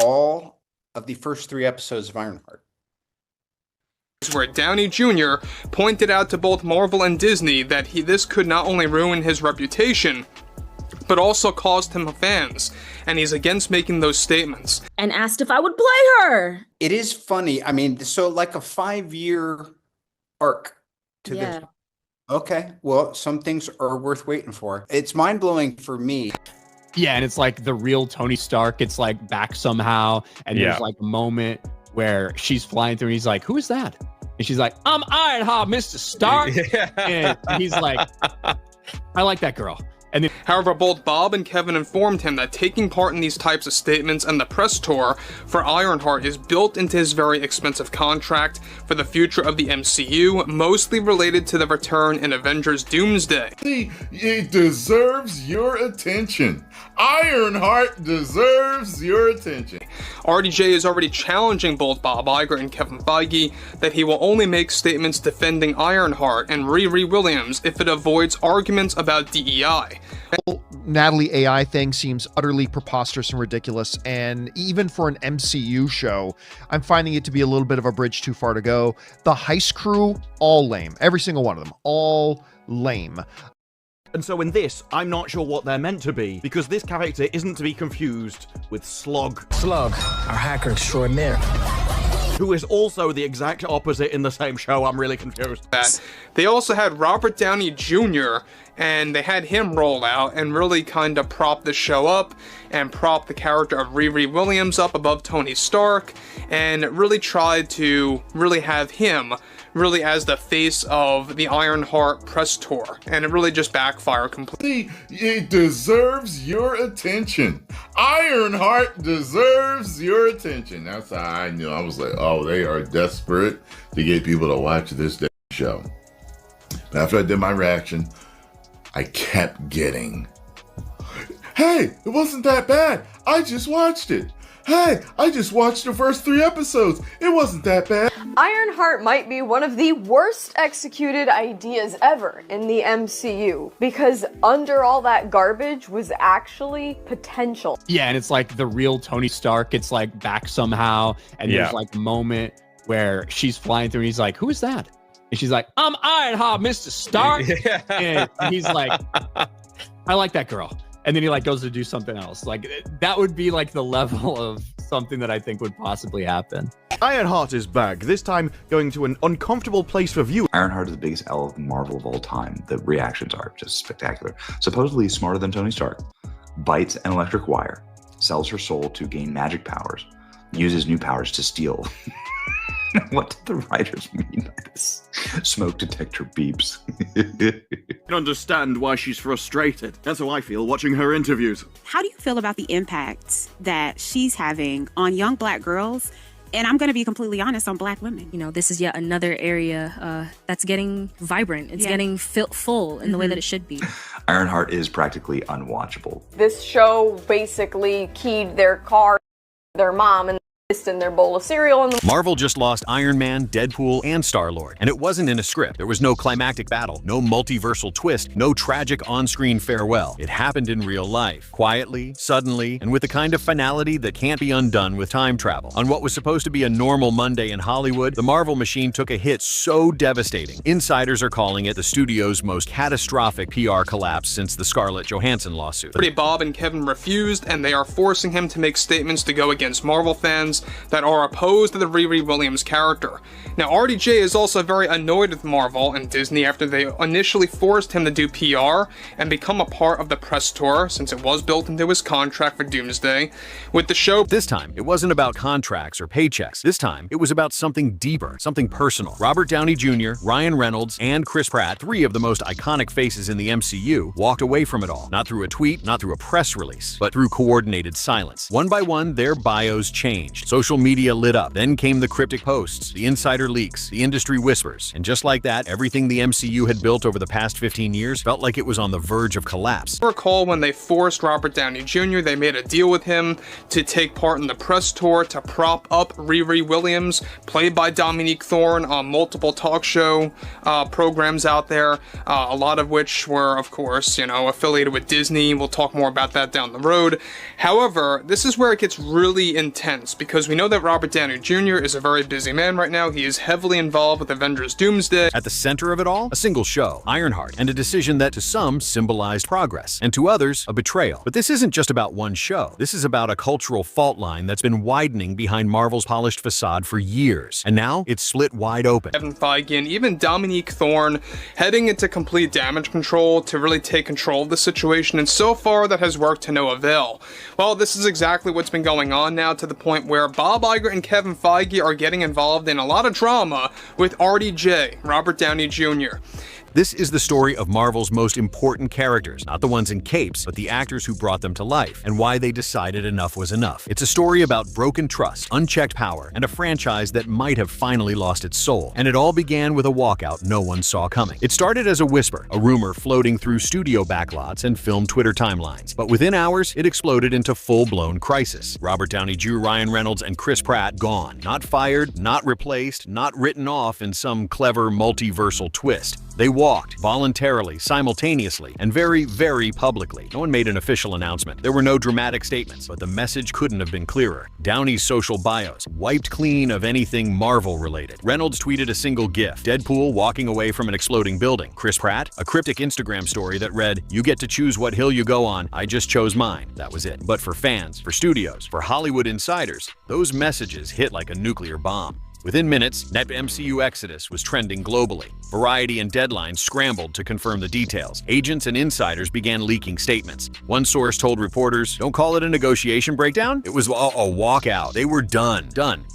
all of the first 3 episodes of Ironheart. Where Downey Jr. pointed out to both Marvel and Disney that this could not only ruin his reputation, but also cost him fans, and he's against making those statements. And asked if I would play her. It is funny. I mean, so like a 5-year arc to this. Okay, well, some things are worth waiting for. It's mind-blowing for me. Yeah, and it's like the real Tony Stark. It's like back somehow, and there's like a moment where she's flying through, and he's like, "Who is that?" And she's like, "I'm Ironheart, Mr. Stark." And he's like, "I like that girl." And then, however, both Bob and Kevin informed him that taking part in these types of statements and the press tour for Ironheart is built into his very expensive contract for the future of the MCU, mostly related to the return in Avengers Doomsday. It deserves your attention. Ironheart deserves your attention. RDJ is already challenging both Bob Iger and Kevin Feige that he will only make statements defending Ironheart and Riri Williams if it avoids arguments about DEI. Natalie AI thing seems utterly preposterous and ridiculous, and even for an MCU show, I'm finding it to be a little bit of a bridge too far to go. The heist crew, all lame. Every single one of them, all lame. And so in this, I'm not sure what they're meant to be, because this character isn't to be confused with Slog. Slug, our hacker extraordinaire. Who is also the exact opposite in the same show. I'm really confused. They also had Robert Downey Jr., and they had him roll out and really kind of prop the show up and prop the character of Riri Williams up above Tony Stark, and really tried to really have him really as the face of the Ironheart press tour, and it really just backfired completely. It deserves your attention. Ironheart deserves your attention. That's how I knew. I was like, oh, they are desperate to get people to watch this show. But after I did my reaction, I kept getting, hey, it wasn't that bad. I just watched it. Hey, I just watched the first 3 episodes. It wasn't that bad. Ironheart might be one of the worst executed ideas ever in the MCU, because under all that garbage was actually potential. yeah, and it's like the real Tony Stark. It's like back somehow, and there's like a moment where she's flying through, and he's like, "Who is that?" And she's like, "I'm Ironheart, Mr. Stark." And he's like, "I like that girl." And then he like goes to do something else. Like that would be like the level of something that I think would possibly happen. Ironheart is back, this time going to an uncomfortable place for viewers. Ironheart is the biggest L of Marvel of all time. The reactions are just spectacular. Supposedly he's smarter than Tony Stark, bites an electric wire, sells her soul to gain magic powers, uses new powers to steal. What did the writers mean by this? Smoke detector beeps. I can understand why she's frustrated. That's how I feel watching her interviews. How do you feel about the impact that she's having on young Black girls? And I'm going to be completely honest, on Black women. You know, this is yet another area that's getting vibrant. It's getting full in the way that it should be. Ironheart is practically unwatchable. This show basically keyed their car, their mom, and in their bowl of cereal. And Marvel just lost Iron Man, Deadpool, and Star-Lord, and it wasn't in a script. There was no climactic battle, no multiversal twist, no tragic on-screen farewell. It happened in real life, quietly, suddenly, and with a kind of finality that can't be undone with time travel. On what was supposed to be a normal Monday in Hollywood, the Marvel machine took a hit so devastating. Insiders are calling it the studio's most catastrophic PR collapse since the Scarlett Johansson lawsuit. Bob and Kevin refused, and they are forcing him to make statements to go against Marvel fans that are opposed to the Riri Williams character. Now, RDJ is also very annoyed with Marvel and Disney after they initially forced him to do PR and become a part of the press tour, since it was built into his contract for Doomsday. With the show, this time, it wasn't about contracts or paychecks. This time, it was about something deeper, something personal. Robert Downey Jr., Ryan Reynolds, and Chris Pratt, 3 of the most iconic faces in the MCU, walked away from it all. Not through a tweet, not through a press release, but through coordinated silence. One by one, their bios changed. finished, social media lit up. Then came the cryptic posts, the insider leaks, the industry whispers. And just like that, everything the MCU had built over the past 15 years felt like it was on the verge of collapse. I recall when they forced Robert Downey Jr., they made a deal with him to take part in the press tour to prop up Riri Williams, played by Dominique Thorne, on multiple talk show programs out there, a lot of which were, of course, affiliated with Disney. We'll talk more about that down the road. However, this is where it gets really intense, because we know that Robert Downey Jr. is a very busy man right now. He is heavily involved with Avengers Doomsday. At the center of it all, a single show, Ironheart, and a decision that to some symbolized progress, and to others, a betrayal. But this isn't just about one show. This is about a cultural fault line that's been widening behind Marvel's polished facade for years, and now it's split wide open. Kevin Feige and even Dominique Thorne heading into complete damage control to really take control of the situation, and so far that has worked to no avail. Well, this is exactly what's been going on now, to the point where Bob Iger and Kevin Feige are getting involved in a lot of drama with RDJ, Robert Downey Jr. This is the story of Marvel's most important characters, not the ones in capes, but the actors who brought them to life, and why they decided enough was enough. It's a story about broken trust, unchecked power, and a franchise that might have finally lost its soul. And it all began with a walkout no one saw coming. It started as a whisper, a rumor floating through studio backlots and film Twitter timelines. But within hours, it exploded into full-blown crisis. Robert Downey Jr., Ryan Reynolds, and Chris Pratt gone. Not fired, not replaced, not written off in some clever multiversal twist. They walked, voluntarily, simultaneously, and very, very publicly. No one made an official announcement. There were no dramatic statements, but the message couldn't have been clearer. Downey's social bios, wiped clean of anything Marvel-related. Reynolds tweeted a single GIF, Deadpool walking away from an exploding building. Chris Pratt, a cryptic Instagram story that read, "You get to choose what hill you go on, I just chose mine." That was it. But for fans, for studios, for Hollywood insiders, those messages hit like a nuclear bomb. Within minutes, Net MCU Exodus was trending globally. Variety and Deadline scrambled to confirm the details. Agents and insiders began leaking statements. One source told reporters, "Don't call it a negotiation breakdown. It was a walkout. They were done."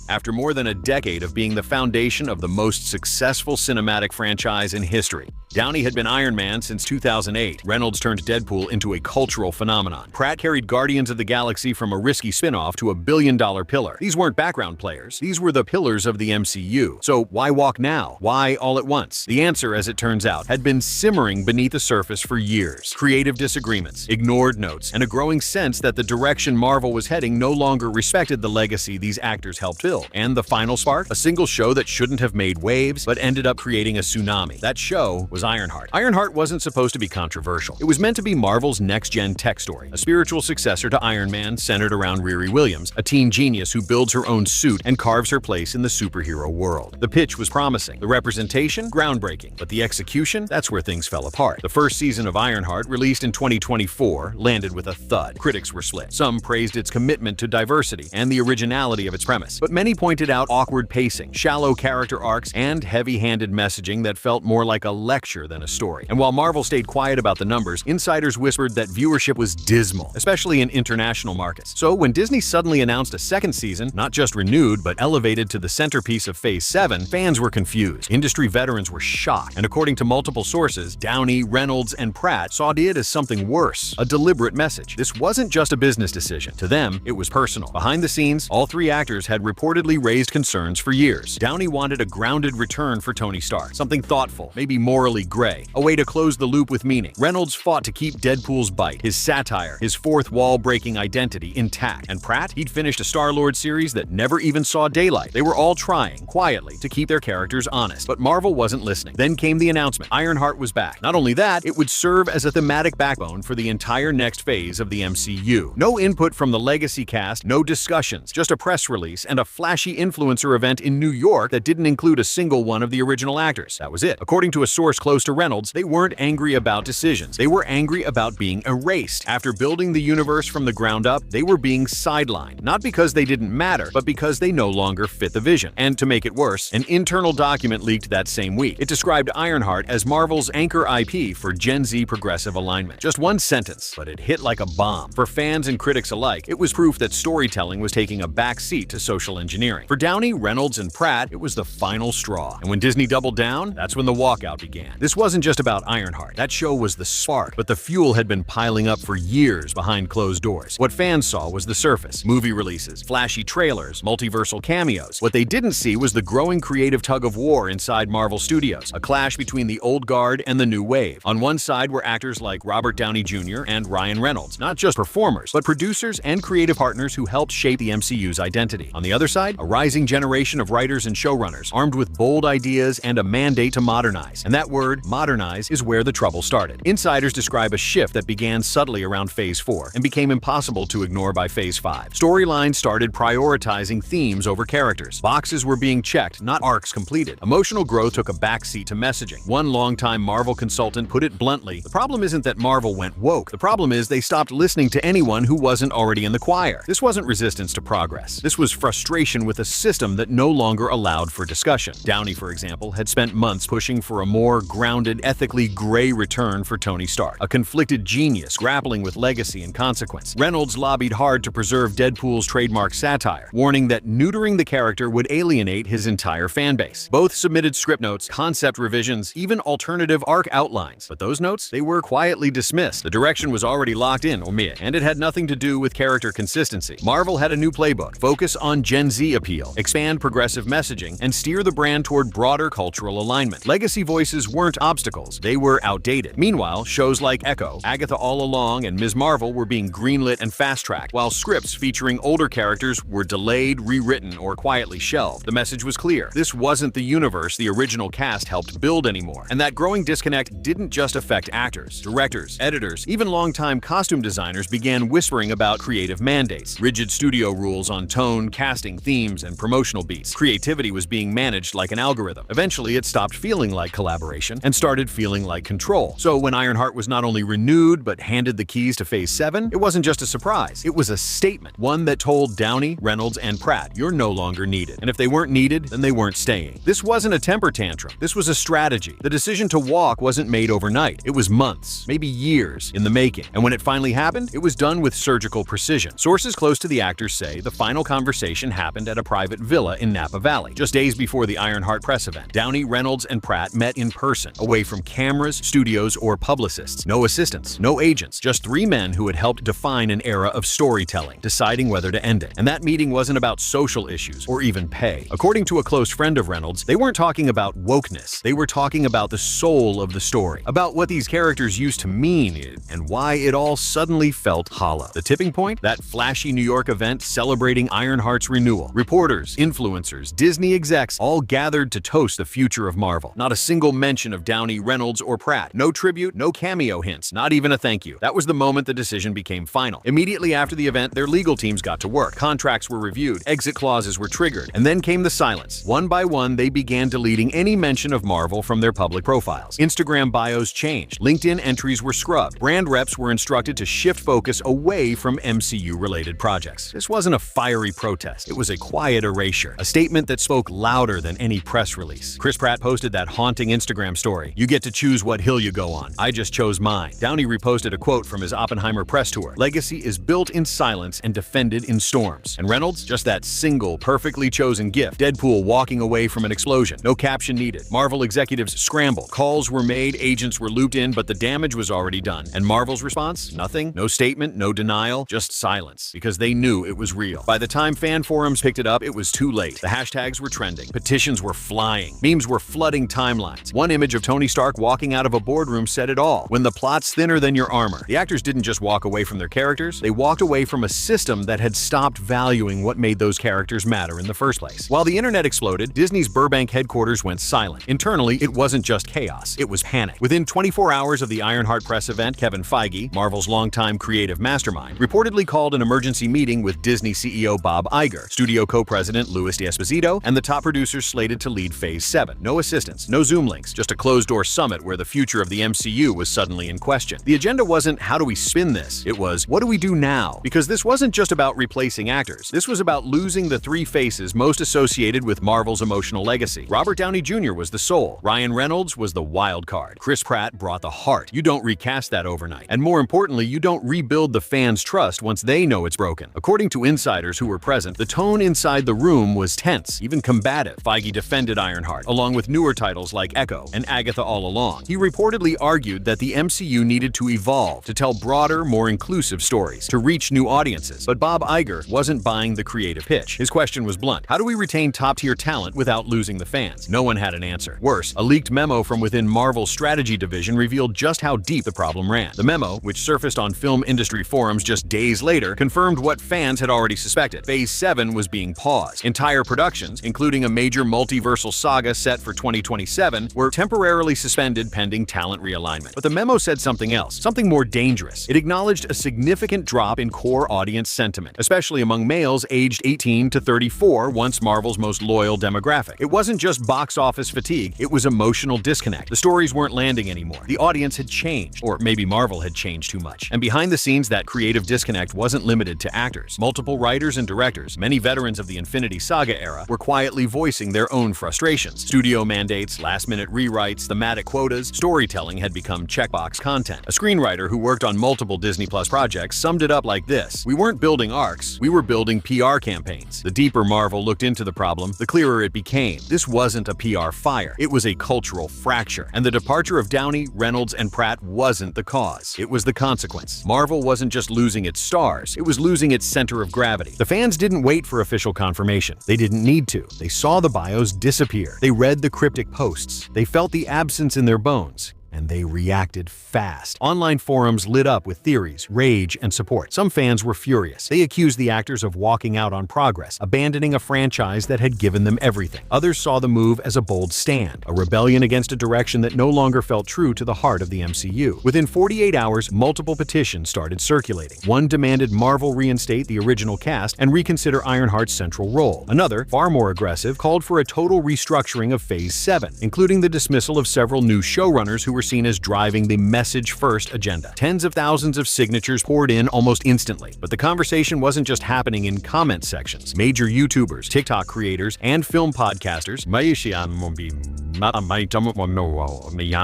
After more than a decade of being the foundation of the most successful cinematic franchise in history. Downey had been Iron Man since 2008. Reynolds turned Deadpool into a cultural phenomenon. Pratt carried Guardians of the Galaxy from a risky spin-off to a billion-dollar pillar. These weren't background players. These were the pillars of the MCU. So why walk now? Why all at once? The answer, as it turns out, had been simmering beneath the surface for years. Creative disagreements, ignored notes, and a growing sense that the direction Marvel was heading no longer respected the legacy these actors helped build. And the final spark? A single show that shouldn't have made waves, but ended up creating a tsunami. That show was Ironheart. Ironheart wasn't supposed to be controversial. It was meant to be Marvel's next-gen tech story, a spiritual successor to Iron Man centered around Riri Williams, a teen genius who builds her own suit and carves her place in the superhero world. The pitch was promising, the representation, groundbreaking, but the execution, that's where things fell apart. The first season of Ironheart, released in 2024, landed with a thud. Critics were split. Some praised its commitment to diversity and the originality of its premise, but many pointed out awkward pacing, shallow character arcs, and heavy-handed messaging that felt more like a lecture than a story. And while Marvel stayed quiet about the numbers, insiders whispered that viewership was dismal, especially in international markets. So when Disney suddenly announced a second season, not just renewed, but elevated to the centerpiece of Phase 7, fans were confused. Industry veterans were shocked, and according to multiple sources, Downey, Reynolds, and Pratt saw it as something worse, a deliberate message. This wasn't just a business decision. To them, it was personal. Behind the scenes, all three actors had reportedly raised concerns for years. Downey wanted a grounded return for Tony Stark, something thoughtful, maybe morally gray, a way to close the loop with meaning. Reynolds fought to keep Deadpool's bite, his satire, his fourth wall-breaking identity intact. And Pratt, he'd finished a Star-Lord series that never even saw daylight. They were all trying, quietly, to keep their characters honest. But Marvel wasn't listening. Then came the announcement. Ironheart was back. Not only that, it would serve as a thematic backbone for the entire next phase of the MCU. No input from the legacy cast, no discussions, just a press release and a flashy influencer event in New York that didn't include a single one of the original actors. That was it. According to a source close to Reynolds, they weren't angry about decisions. They were angry about being erased. After building the universe from the ground up, they were being sidelined. Not because they didn't matter, but because they no longer fit the vision. And to make it worse, an internal document leaked that same week. It described Ironheart as Marvel's anchor IP for Gen Z progressive alignment. Just one sentence, but it hit like a bomb. For fans and critics alike, it was proof that storytelling was taking a back seat to social engineering. For Downey, Reynolds, and Pratt, it was the final straw. And when Disney doubled down, that's when the walkout began. This wasn't just about Ironheart. That show was the spark, but the fuel had been piling up for years behind closed doors. What fans saw was the surface: movie releases, flashy trailers, multiversal cameos. What they didn't see was the growing creative tug of war inside Marvel Studios, a clash between the old guard and the new wave. On one side were actors like Robert Downey Jr. and Ryan Reynolds, not just performers, but producers and creative partners who helped shape the MCU's identity. On the other side, a rising generation of writers and showrunners, armed with bold ideas and a mandate to modernize. And that word, modernize, is where the trouble started. Insiders describe a shift that began subtly around Phase 4 and became impossible to ignore by Phase 5. Storylines started prioritizing themes over characters. Boxes were being checked, not arcs completed. Emotional growth took a backseat to messaging. One longtime Marvel consultant put it bluntly: the problem isn't that Marvel went woke. The problem is they stopped listening to anyone who wasn't already in the choir. This wasn't resistance to progress. This was frustration with a system that no longer allowed for discussion. Downey, for example, had spent months pushing for a more grounded, ethically gray return for Tony Stark, a conflicted genius grappling with legacy and consequence. Reynolds lobbied hard to preserve Deadpool's trademark satire, warning that neutering the character would alienate his entire fanbase. Both submitted script notes, concept revisions, even alternative arc outlines. But those notes, they were quietly dismissed. The direction was already locked in, and it had nothing to do with character consistency. Marvel had a new playbook: focus on Gen Z appeal, expand progressive messaging, and steer the brand toward broader cultural alignment. Legacy voices weren't obstacles, they were outdated. Meanwhile, shows like Echo, Agatha All Along, and Ms. Marvel were being greenlit and fast-tracked, while scripts featuring older characters were delayed, rewritten, or quietly shelved. The message was clear: this wasn't the universe the original cast helped build anymore. And that growing disconnect didn't just affect actors. Directors, editors, even longtime costume designers began whispering about creative mandates, rigid studio rules on tone, casting, themes, and promotional beats. Creativity was being managed like an algorithm. Eventually, it stopped feeling like collaboration and started feeling like control. So when Ironheart was not only renewed, but handed the keys to Phase 7, it wasn't just a surprise. It was a statement, one that told Downey, Reynolds, and Pratt, you're no longer needed. And if they weren't needed, then they weren't staying. This wasn't a temper tantrum. This was a strategy. The decision to walk wasn't made overnight. It was months, maybe years, in the making. And when it finally happened, it was done with surgical precision. Sources close to the actors say the final conversation happened at a private villa in Napa Valley, just days before the Ironheart press event. Downey, Reynolds, and Pratt met in person, away from cameras, studios, or publicists. No assistants, no agents, just three men who had helped define an era of storytelling, deciding whether to end it. And that meeting wasn't about social issues or even pay. According to a close friend of Reynolds, they weren't talking about wokeness. They were talking about the soul of the story, about what these characters used to mean and why it all suddenly felt hollow. The tipping point? That flashy New York event celebrating Ironheart's renewal. Reporters, influencers, Disney execs all gathered to toast the future of Marvel. Not a single mention of Downey, Reynolds, or Pratt. No tribute, no cameo hints, not even a thank you. That was the moment the decision became final. Immediately after the event, their legal teams got to work. Contracts were reviewed, exit clauses were triggered, and then came the silence. One by one, they began deleting any mention of Marvel from their public profiles. Instagram bios changed, LinkedIn entries were scrubbed, brand reps were instructed to shift focus away from MCU-related projects. This wasn't a fiery protest, it was a quiet erasure, a statement that spoke louder than any press release. Chris Pratt posted that haunting Instagram story: "You get to choose what hill you go on. I just chose mine." Downey reposted a quote from his Oppenheimer press tour: "Legacy is built in silence and defended in storms." And Reynolds, just that single, perfectly chosen gift: Deadpool walking away from an explosion. No caption needed. Marvel executives scrambled. Calls were made, agents were looped in, but the damage was already done. And Marvel's response? Nothing. No statement, no denial, just silence. Because they knew it was real. By the time fan forums picked it up, it was too late. The hashtags were trending. Petitions were flying. Memes were flooding timelines. One image of Tony Stark walking out of a boardroom said it all: when the plot's thinner than your armor. The actors didn't just walk away from their characters, they walked away from a system that had stopped valuing what made those characters matter in the first place. While the internet exploded, Disney's Burbank headquarters went silent. Internally, it wasn't just chaos, it was panic. Within 24 hours of the Ironheart press event, Kevin Feige, Marvel's longtime creative mastermind, reportedly called an emergency meeting with Disney CEO Bob Iger, studio co-president Louis D'Esposito, and the top producers slated to lead Phase 7. No assistants, no Zoom links, just a closed-door summit where the future of the MCU was suddenly in question. The agenda wasn't how do we spin this, it was what do we do now? Because this wasn't just about replacing actors, this was about losing the three faces most associated with Marvel's emotional legacy. Robert Downey Jr. was the soul, Ryan Reynolds was the wild card, Chris Pratt brought the heart. You don't recast that overnight. And more importantly, you don't rebuild the fans' trust once they know it's broken. According to insiders who were present, the tone inside the room was tense, even combative. Feige defended Ironheart, along with newer titles like Echo and Agatha all along. He reportedly argued that the MCU needed to evolve to tell broader, more inclusive stories, to reach new audiences. But Bob Iger wasn't buying the creative pitch. His question was blunt. How do we retain top-tier talent without losing the fans? No one had an answer. Worse, a leaked memo from within Marvel's strategy division revealed just how deep the problem ran. The memo, which surfaced on film industry forums just days later, confirmed what fans had already suspected. Phase 7 was being paused. Entire productions, including a major multiversal saga set for 2027, were temporarily suspended pending talent realignment. But the memo said something else, something more dangerous. It acknowledged a significant drop in core audience sentiment, especially among males aged 18 to 34, once Marvel's most loyal demographic. It wasn't just box office fatigue, it was emotional disconnect. The stories weren't landing anymore. The audience had changed, or maybe Marvel had changed too much. And behind the scenes, that creative disconnect wasn't limited to actors. Multiple writers and directors, many veterans of the Infinity Saga era, were quietly voicing their own frustrations. Studio mandates, last-minute rewrites, thematic quotas, storytelling had become checkbox content. A screenwriter who worked on multiple Disney Plus projects summed it up like this: "We weren't building arcs, we were building PR campaigns." The deeper Marvel looked into the problem, the clearer it became. This wasn't a PR fire, it was a cultural fracture. And the departure of Downey, Reynolds, and Pratt wasn't the cause. It was the consequence. Marvel wasn't just losing its stars, it was losing its center of gravity. The fans didn't wait for official confirmation. They didn't need to. They saw the bios disappear. They read the cryptic posts. They felt the absence in their bones. And they reacted fast. Online forums lit up with theories, rage, and support. Some fans were furious. They accused the actors of walking out on progress, abandoning a franchise that had given them everything. Others saw the move as a bold stand, a rebellion against a direction that no longer felt true to the heart of the MCU. Within 48 hours, multiple petitions started circulating. One demanded Marvel reinstate the original cast and reconsider Ironheart's central role. Another, far more aggressive, called for a total restructuring of Phase 7, including the dismissal of several new showrunners who were seen as driving the message-first agenda. Tens of thousands of signatures poured in almost instantly, but the conversation wasn't just happening in comment sections. Major YouTubers, TikTok creators, and film podcasters,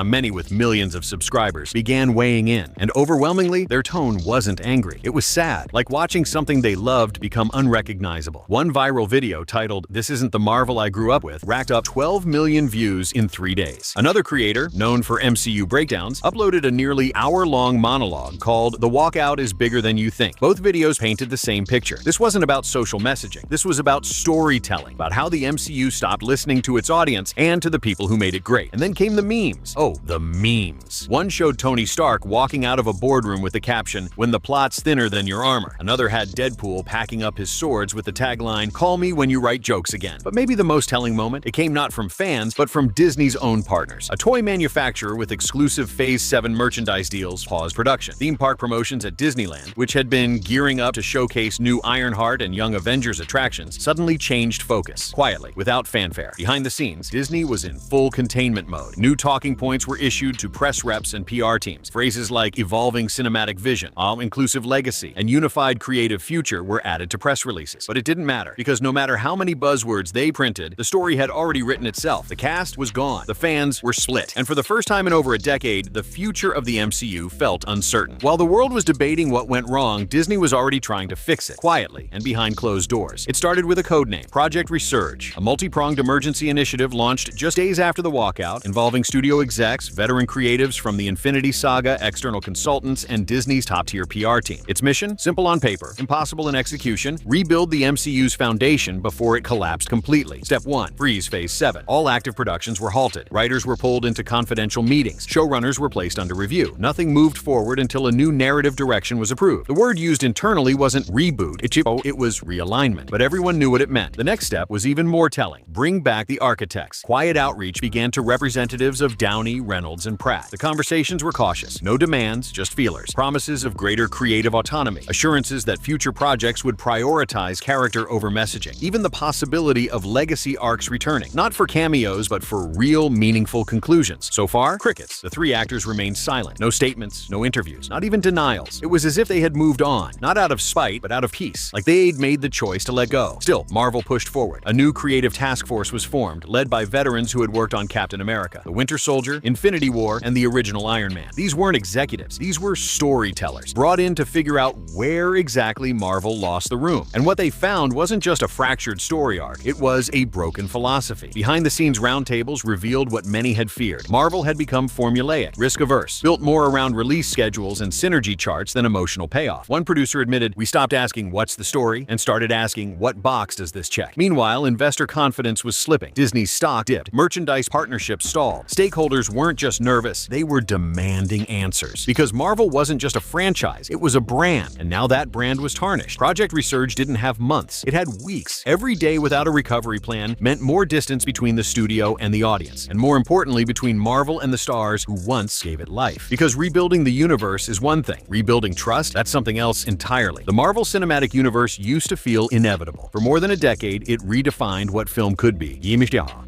many with millions of subscribers, began weighing in, and overwhelmingly, their tone wasn't angry. It was sad, like watching something they loved become unrecognizable. One viral video titled "This Isn't the Marvel I Grew Up With" racked up 12 million views in 3 days. Another creator, known for MCU breakdowns, uploaded a nearly hour-long monologue called "The Walkout is Bigger Than You Think." Both videos painted the same picture. This wasn't about social messaging. This was about storytelling, about how the MCU stopped listening to its audience and to the people who made it great. And then came the memes. Oh, the memes. One showed Tony Stark walking out of a boardroom with the caption, "When the plot's thinner than your armor." Another had Deadpool packing up his swords with the tagline, "Call me when you write jokes again." But maybe the most telling moment, it came not from fans, but from Disney's own partners. A toy manufacturer with exclusive Phase 7 merchandise deals paused production. Theme park promotions at Disneyland, which had been gearing up to showcase new Ironheart and Young Avengers attractions, suddenly changed focus. Quietly, without fanfare. Behind the scenes, Disney was in full containment mode. New talking points were issued to press reps and PR teams. Phrases like evolving cinematic vision, all-inclusive legacy, and unified creative future were added to press releases. But it didn't matter, because no matter how many buzzwords they printed, the story had already written itself. The cast was gone. The fans were split. And for the first time in over a decade, the future of the MCU felt uncertain. While the world was debating what went wrong, Disney was already trying to fix it, quietly and behind closed doors. It started with a codename, Project Resurge, a multi-pronged emergency initiative launched just days after the walkout, involving studio execs, veteran creatives from the Infinity Saga, external consultants, and Disney's top-tier PR team. Its mission? Simple on paper, impossible in execution: rebuild the MCU's foundation before it collapsed completely. Step 1. Freeze Phase 7. All active productions were halted. Writers were pulled into confidential meetings. Showrunners were placed under review. Nothing moved forward until a new narrative direction was approved. The word used internally wasn't reboot, it was realignment. But everyone knew what it meant. The next step was even more telling. Bring back the architects. Quiet outreach began to representatives of Downey, Reynolds, and Pratt. The conversations were cautious. No demands, just feelers. Promises of greater creative autonomy. Assurances that future projects would prioritize character over messaging. Even the possibility of legacy arcs returning. Not for cameos, but for real, meaningful conclusions. So far, crickets. The three actors remained silent. No statements, no interviews, not even denials. It was as if they had moved on. Not out of spite, but out of peace. Like they'd made the choice to let go. Still, Marvel pushed forward. A new creative task force was formed, led by veterans who had worked on Captain America, the Winter Soldier, Infinity War, and the original Iron Man. These weren't executives, these were storytellers, brought in to figure out where exactly Marvel lost the room. And what they found wasn't just a fractured story arc, it was a broken philosophy. Behind-the-scenes roundtables revealed what many had feared. Marvel had become formulaic, risk-averse, built more around release schedules and synergy charts than emotional payoff. One producer admitted, "We stopped asking what's the story and started asking what box does this check?" Meanwhile, investor confidence was slipping. Disney's stock dipped. Merchandise partnerships stalled. Stakeholders weren't just nervous, they were demanding answers. Because Marvel wasn't just a franchise, it was a brand, and now that brand was tarnished. Project Resurge didn't have months, it had weeks. Every day without a recovery plan meant more distance between the studio and the audience, and more importantly, between Marvel and the stars who once gave it life. Because rebuilding the universe is one thing, rebuilding trust, that's something else entirely. The Marvel Cinematic Universe used to feel inevitable. For more than a decade, it redefined what film could be.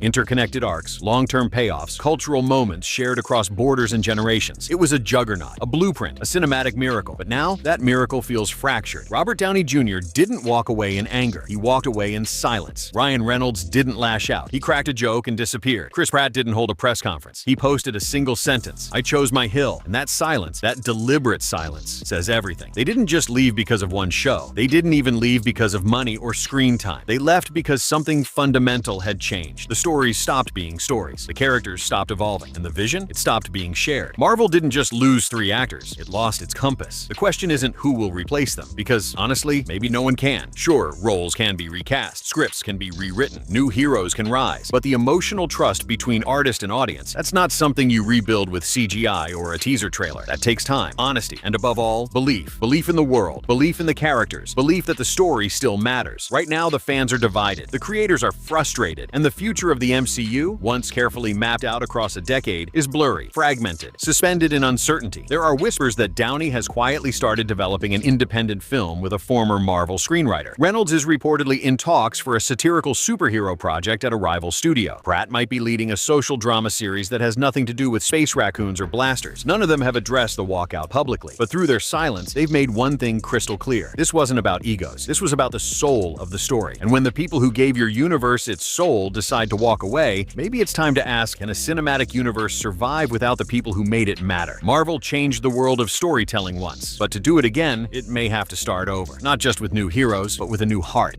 Interconnected arcs, long-term payoffs, cultural moments shared across borders and generations. It was a juggernaut, a blueprint, a cinematic miracle. But now, that miracle feels fractured. Robert Downey Jr. didn't walk away in anger. He walked away in silence. Ryan Reynolds didn't lash out. He cracked a joke and disappeared. Chris Pratt didn't hold a press conference. He posted a single sentence: "I chose my hill." And that silence, that deliberate silence, says everything. They didn't just leave because of one show. They didn't even leave because of money or screen time. They left because something fundamental had changed. The stories stopped being stories. The characters stopped evolving. And the vision? It stopped being shared. Marvel didn't just lose 3 actors. It lost its compass. The question isn't who will replace them, because honestly, maybe no one can. Sure, roles can be recast, scripts can be rewritten, new heroes can rise, but the emotional trust between artist and audience, that's not something you rebuild with CGI or a teaser trailer. That takes time, honesty, and above all, belief. Belief in the world, belief in the characters, belief that the story still matters. Right now, the fans are divided, the creators are frustrated, and the future of the MCU, once carefully mapped out across a decade, is blurry, fragmented, suspended in uncertainty. There are whispers that Downey has quietly started developing an independent film with a former Marvel screenwriter. Reynolds is reportedly in talks for a satirical superhero project at a rival studio. Pratt might be leading a social drama series that has nothing to do with space raccoons or blasters. None of them have addressed the walkout publicly, but through their silence, they've made one thing crystal clear. This wasn't about egos. This was about the soul of the story. And when the people who gave your universe its soul decide to walk away, maybe it's time to ask, can a cinematic universe survive without the people who made it matter? Marvel changed the world of storytelling once, but to do it again, it may have to start over. Not just with new heroes, but with a new heart.